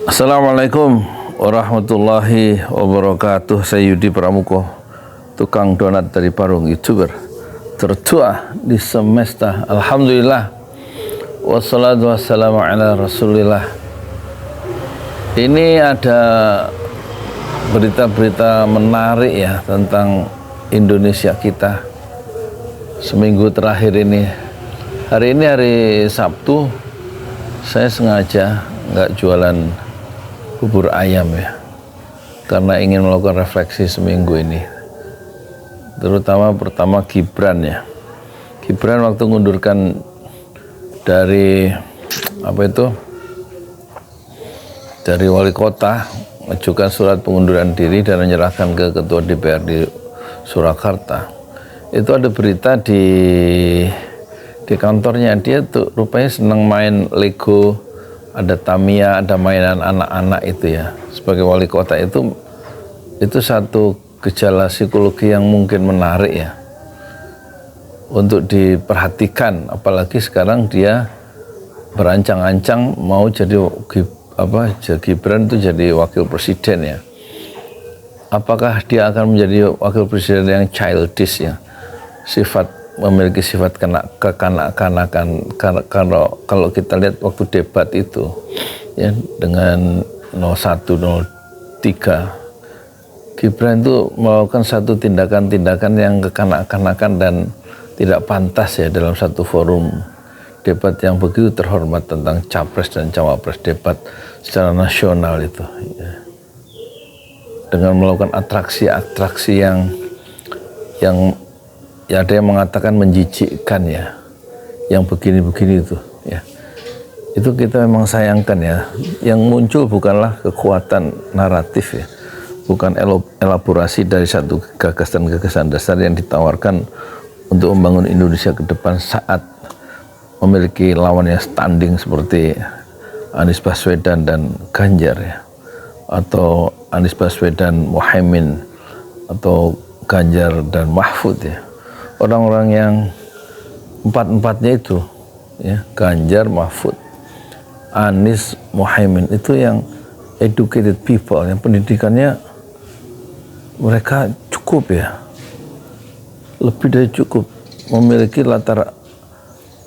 Assalamualaikum warahmatullahi wabarakatuh. Saya Yudi Pramuko, tukang donat dari Parung, YouTuber tertua di semesta. Alhamdulillah, wassalatu wassalamu ala rasulillah. Ini ada berita-berita menarik ya tentang Indonesia kita seminggu terakhir ini. Hari ini hari Sabtu, saya sengaja nggak jualan bubur ayam ya, karena ingin melakukan refleksi seminggu ini, terutama pertama Gibran ya. Gibran waktu mengundurkan dari dari wali kota, mengajukan surat pengunduran diri dan menyerahkan ke ketua DPRD Surakarta. Itu ada berita di kantornya, dia tuh rupanya senang main Lego, ada Tamiya, ada mainan anak-anak itu ya. Sebagai wali kota itu satu gejala psikologi yang mungkin menarik ya untuk diperhatikan, apalagi sekarang dia berancang-ancang mau jadi Gibran itu jadi wakil presiden ya. Apakah dia akan menjadi wakil presiden yang childish ya, memiliki sifat kekanak-kanakan? Kalau kita lihat waktu debat itu ya, dengan 0103, Gibran itu melakukan satu tindakan-tindakan yang kekanak-kanakan dan tidak pantas ya dalam satu forum debat yang begitu terhormat tentang capres dan cawapres, debat secara nasional itu ya. Dengan melakukan atraksi-atraksi yang ya ada yang mengatakan menjijikkan ya, yang begini-begini itu ya. Itu kita memang sayangkan ya. Yang muncul bukanlah kekuatan naratif ya, bukan elaborasi dari satu gagasan-gagasan dasar yang ditawarkan untuk membangun Indonesia ke depan saat memiliki lawan yang standing seperti Anies Baswedan dan Ganjar ya, atau Anies Baswedan Muhaimin, atau Ganjar dan Mahfud ya. Orang-orang yang empat-empatnya itu ya, Ganjar, Mahfud, Anies, Muhaimin, itu yang educated people, yang pendidikannya mereka cukup ya, lebih dari cukup, memiliki latar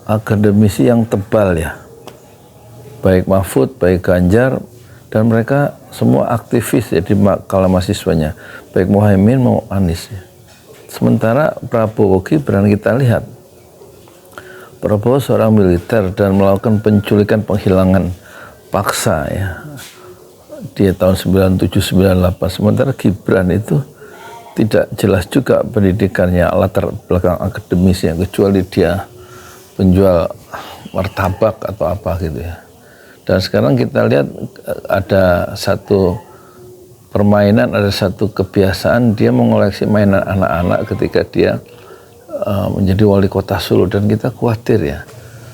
akademisi yang tebal ya, baik Mahfud, baik Ganjar, dan mereka semua aktivis ya di kala mahasiswanya, baik Muhaimin mau Anies ya. Sementara Prabowo Gibran, kita lihat Prabowo seorang militer dan melakukan penculikan, penghilangan paksa ya, dia tahun 97-98. Sementara Gibran itu tidak jelas juga pendidikannya, latar belakang akademisnya, kecuali dia penjual martabak atau apa gitu ya. Dan sekarang kita lihat ada satu permainan, ada satu kebiasaan, dia mengoleksi mainan anak-anak ketika dia menjadi wali kota Solo. Dan kita khawatir ya,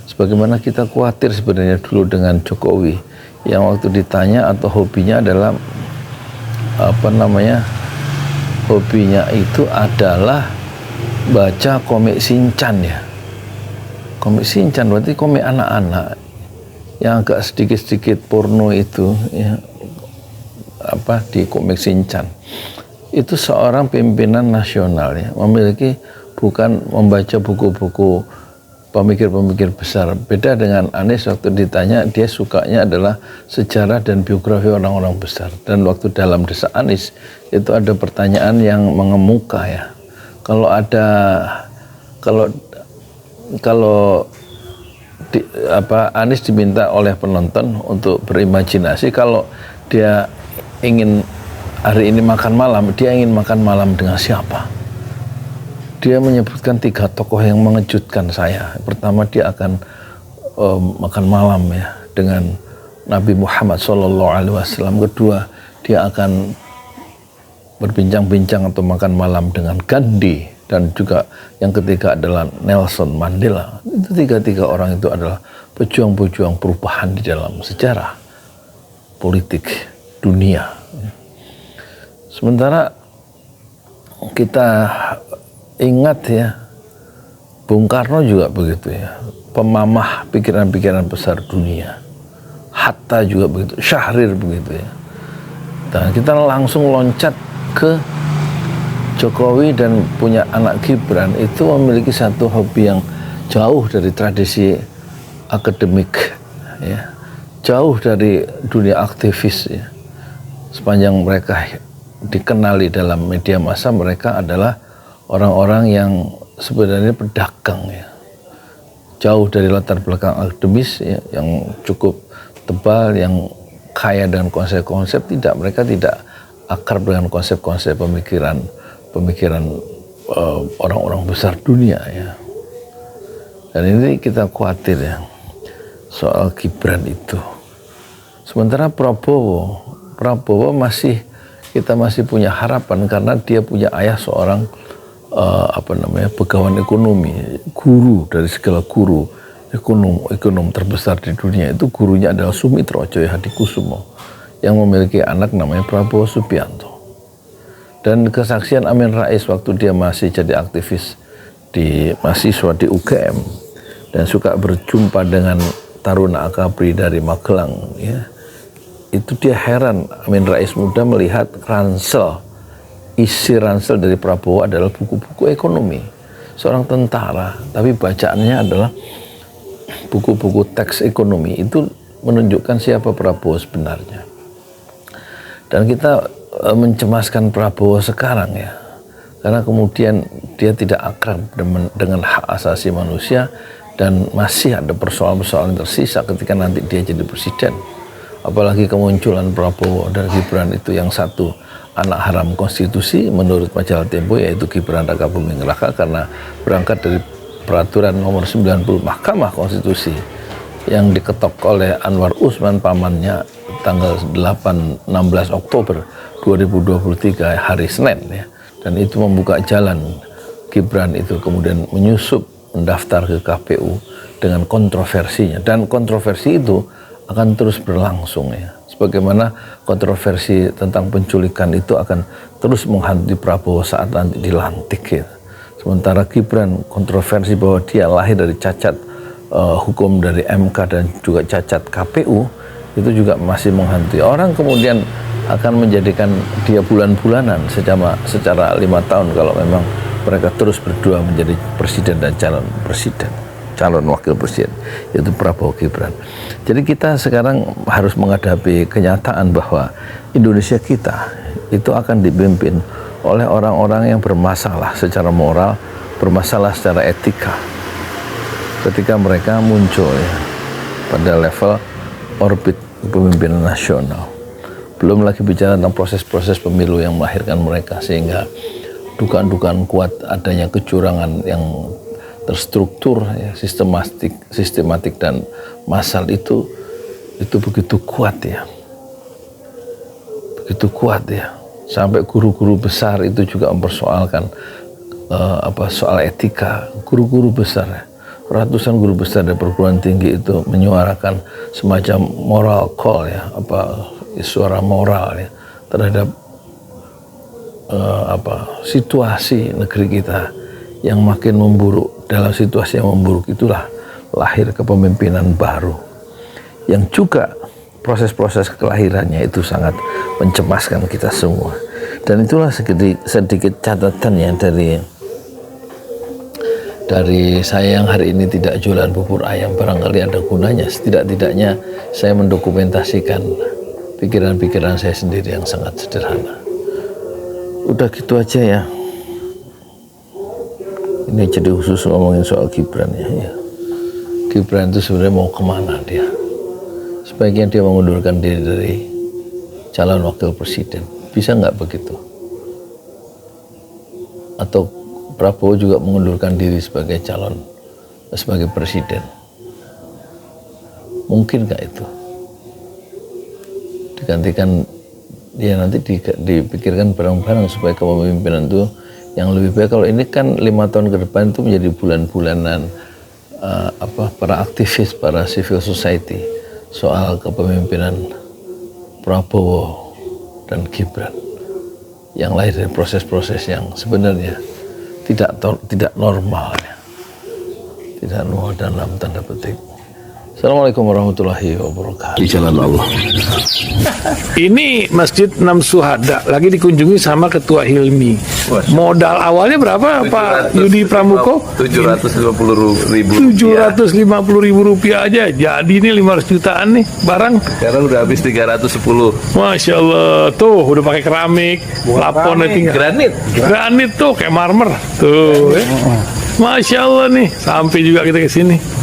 sebagaimana kita khawatir sebenarnya dulu dengan Jokowi, yang waktu ditanya atau hobinya adalah hobinya itu adalah baca komik Shinchan ya. Komik Shinchan berarti komik anak-anak yang agak sedikit-sedikit porno itu ya, di komik Shinchan. Itu seorang pimpinan nasional ya, memiliki, bukan membaca buku-buku pemikir-pemikir besar. Beda dengan Anies, waktu ditanya dia sukanya adalah sejarah dan biografi orang-orang besar. Dan waktu dalam Desa Anies itu ada pertanyaan yang mengemuka ya. Anies diminta oleh penonton untuk berimajinasi, kalau dia ingin hari ini makan malam, dia ingin makan malam dengan siapa? Dia menyebutkan 3 tokoh yang mengejutkan saya. Pertama, dia akan makan malam ya dengan Nabi Muhammad SAW. Kedua, dia akan berbincang-bincang atau makan malam dengan Gandhi. Dan juga yang ketiga adalah Nelson Mandela. Itu 3 orang itu adalah pejuang-pejuang perubahan di dalam sejarah politik dunia. Sementara kita ingat ya, Bung Karno juga begitu ya, pemamah pikiran-pikiran besar dunia. Hatta juga begitu, Syahrir begitu ya. Dan kita langsung loncat ke Jokowi dan punya anak Gibran itu memiliki satu hobi yang jauh dari tradisi akademik ya, jauh dari dunia aktivis ya. Sepanjang mereka dikenali dalam media massa, mereka adalah orang-orang yang sebenarnya pedagang ya, jauh dari latar belakang akademis ya, yang cukup tebal, yang kaya dengan konsep-konsep. Mereka tidak akrab dengan konsep-konsep pemikiran orang-orang besar dunia ya. Dan ini kita khawatir ya soal Gibran itu. Sementara Prabowo kita masih punya harapan karena dia punya ayah seorang pegawai ekonomi, guru dari segala guru, ekonom terbesar di dunia. Itu gurunya adalah Sumitro Hadikusumo yang memiliki anak namanya Prabowo Subianto. Dan kesaksian Amin Rais waktu dia masih jadi aktivis di mahasiswa di UGM dan suka berjumpa dengan taruna akabri dari Magelang ya, itu dia heran, Amin Rais muda melihat isi ransel dari Prabowo adalah buku-buku ekonomi, seorang tentara, tapi bacaannya adalah buku-buku teks ekonomi. Itu menunjukkan siapa Prabowo sebenarnya. Dan kita mencemaskan Prabowo sekarang ya, karena kemudian dia tidak akrab dengan hak asasi manusia dan masih ada persoalan-persoalan tersisa ketika nanti dia jadi presiden. Apalagi kemunculan Prabowo dan Gibran itu, yang satu anak haram konstitusi menurut majalah Tempo, yaitu Gibran Raka Buming Raka, karena berangkat dari peraturan nomor 90 Mahkamah Konstitusi yang diketok oleh Anwar Usman pamannya tanggal 16 Oktober 2023 hari Senin ya. Dan itu membuka jalan Gibran itu kemudian mendaftar ke KPU dengan kontroversinya, dan kontroversi itu akan terus berlangsung ya. Sebagaimana kontroversi tentang penculikan itu akan terus menghantui Prabowo saat nanti dilantik ya. Sementara Gibran, kontroversi bahwa dia lahir dari cacat hukum dari MK dan juga cacat KPU, itu juga masih menghantui. Orang kemudian akan menjadikan dia bulan-bulanan secara 5 tahun kalau memang mereka terus berdua menjadi presiden dan calon wakil presiden, yaitu Prabowo Gibran. Jadi kita sekarang harus menghadapi kenyataan bahwa Indonesia kita itu akan dipimpin oleh orang-orang yang bermasalah secara moral, bermasalah secara etika ketika mereka muncul ya, pada level orbit kepemimpinan nasional. Belum lagi bicara tentang proses-proses pemilu yang melahirkan mereka, sehingga dugaan-dugaan kuat adanya kecurangan yang terstruktur ya, sistematik dan massal itu begitu kuat ya, sampai guru-guru besar itu juga mempersoalkan soal etika. Guru-guru besar ya, ratusan guru besar dari perguruan tinggi itu menyuarakan semacam moral call ya, suara moral ya terhadap situasi negeri kita yang makin memburuk. Dalam situasi yang memburuk itulah lahir kepemimpinan baru yang juga proses-proses kelahirannya itu sangat mencemaskan kita semua. Dan itulah sedikit catatan ya dari saya yang hari ini tidak jualan bubur ayam, barangkali ada gunanya. Setidak-tidaknya saya mendokumentasikan pikiran-pikiran saya sendiri yang sangat sederhana. Udah gitu aja ya. Ini jadi khusus ngomongin soal Gibran ya. Gibran itu sebenarnya mau kemana dia? Sebaiknya dia mengundurkan diri dari calon wakil presiden. Bisa nggak begitu? Atau Prabowo juga mengundurkan diri sebagai presiden? Mungkin nggak itu? Digantikan dia nanti dipikirkan bareng-bareng supaya kepemimpinan itu yang lebih baik. Kalau ini kan 5 tahun ke depan itu menjadi bulan-bulanan para aktivis, para civil society soal kepemimpinan Prabowo dan Gibran yang lahir dari proses-proses yang sebenarnya tidak normal ya, tidak normal dalam tanda petik. Assalamualaikum warahmatullahi wabarakatuh. Di jalan Allah. Ini Masjid Enam Syuhada lagi dikunjungi sama Ketua Hilmi. Modal awalnya berapa Pak Yudi Pramuko? 750.000. 750.000 rupiah aja. Jadi ini 500 jutaan nih barang. Sekarang udah habis 310. Masya Allah, tuh udah pakai keramik, laponnya tinggal. Granit tuh kayak marmer. Tuh, Masya Allah nih, sampai juga kita ke sini.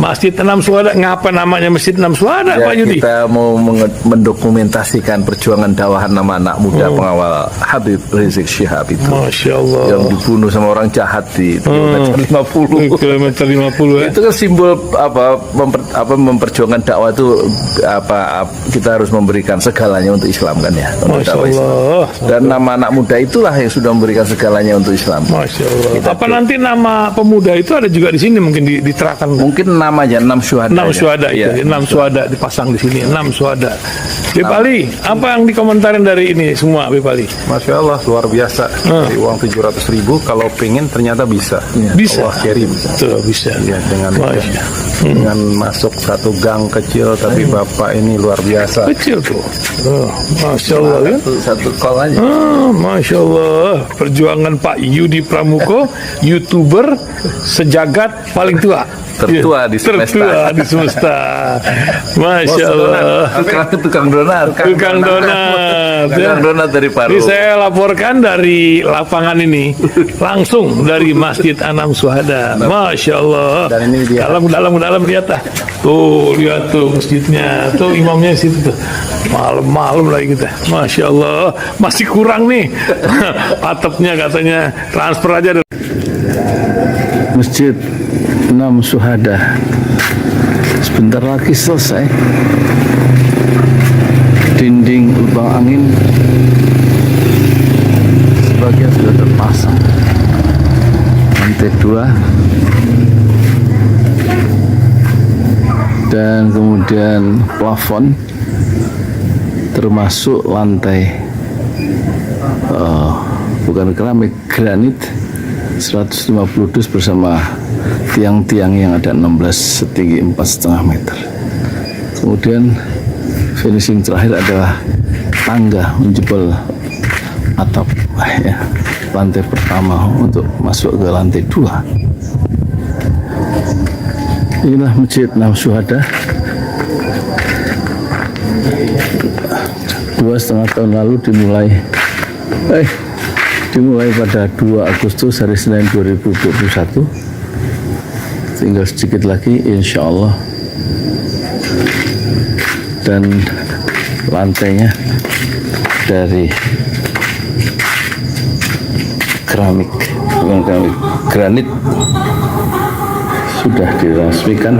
Masjid Enam Syuhada, ngapa namanya Masjid Enam Syuhada, Ya, Pak Yudi? kita mau mendokumentasikan perjuangan dakwahan nama anak muda pengawal Habib Rizik Syihab itu. Masya Allah. Yang dibunuh sama orang jahat di kilometer 50. Kilometer 50 ya. Itu kan simbol memperjuangkan dakwah itu kita harus memberikan segalanya untuk Islam kan ya. Untuk Masya dakwah Islam. Allah. Dan nama anak muda itulah yang sudah memberikan segalanya untuk Islam. Masya Allah. Apa nanti nama pemuda itu ada juga di sini mungkin diterangkan? Mungkin namanya 6 syuhada. 6 syuhada itu, Ya. 6 syuhada dipasang di sini, 6 syuhada. Bipali, apa yang dikomentarin dari ini semua, Bipali? Masya Allah, luar biasa. Dari uang 700.000, kalau pengen ternyata bisa. Bisa. Allah kirim. Tuh, bisa. Ya, Masya. dengan masuk satu gang kecil, tapi Bapak ini luar biasa. Kecil tuh. Masya Allah kan? Satu call aja. Masya Allah, perjuangan Pak Yudi Pramuko, YouTuber sejagat paling tua. Tertua di semesta. Tertua di semesta. Masya Allah. Tukang donat. Tukang donat. Tukang donat dari Paru. Ini saya laporkan dari lapangan ini, langsung dari Masjid Enam Syuhada. Masya Allah. Dan ini dia. Dalam lihat ah. Tuh, lihat tuh masjidnya. Tuh imamnya di situ tuh. Malam-malam lagi kita. Masya Allah. Masih kurang nih. Atapnya katanya transfer aja. Masjid Enam Syuhada sebentar lagi selesai. Dinding lubang angin sebagian sudah terpasang. Lantai 2 dan kemudian plafon termasuk lantai bukan keramik, granit 150 dus bersama tiang-tiang yang ada 16 setinggi 4,5 meter. Kemudian finishing terakhir adalah tangga menjebol atap ya, lantai pertama untuk masuk ke lantai 2. Inilah Masjid Enam Syuhada. 2,5 tahun lalu dimulai pada 2 Agustus hari Senin 2021. Tinggal sedikit lagi insya Allah, dan lantainya dari keramik, bukan keramik, granit sudah diresmikan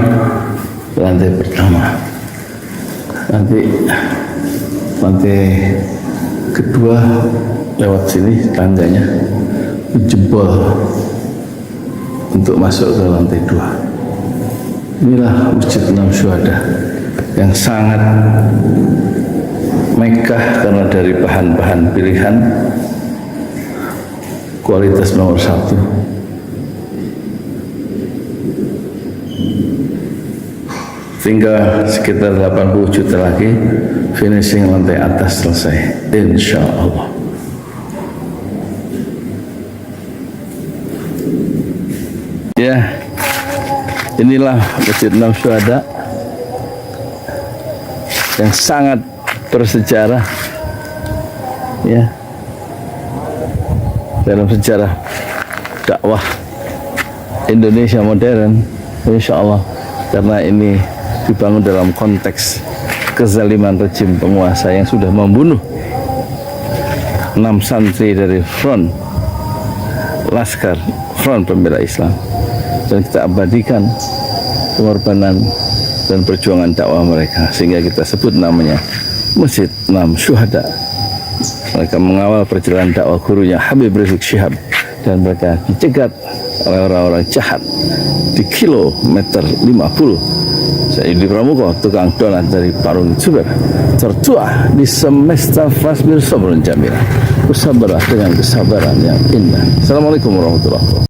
lantai pertama. Nanti lantai kedua lewat sini tangganya jebol untuk masuk ke lantai 2. Inilah Masjid Enam Syuhada yang sangat megah karena dari bahan-bahan pilihan, kualitas nomor 1. Tinggal sekitar 80 juta lagi finishing lantai atas selesai, insya Allah. Ya, inilah Masjid Enam Syuhada yang sangat bersejarah ya dalam sejarah dakwah Indonesia modern, insya Allah, karena ini dibangun dalam konteks kezaliman rejim penguasa yang sudah membunuh 6 santri dari front Laskar Front Pembela Islam, dan kita abadikan pengorbanan dan perjuangan dakwah mereka sehingga kita sebut namanya Masjid Enam Syuhada. Mereka mengawal perjalanan dakwah gurunya Habib Rizik Syihab, dan mereka dicegat oleh orang-orang jahat di kilometer 50. Saya Yudi Pramuko, tukang donat dari Parung Super, tertua di semesta Fasbir Sabrun Jamila. Bersabarlah dengan kesabaran yang indah. Assalamualaikum warahmatullahi wabarakatuh.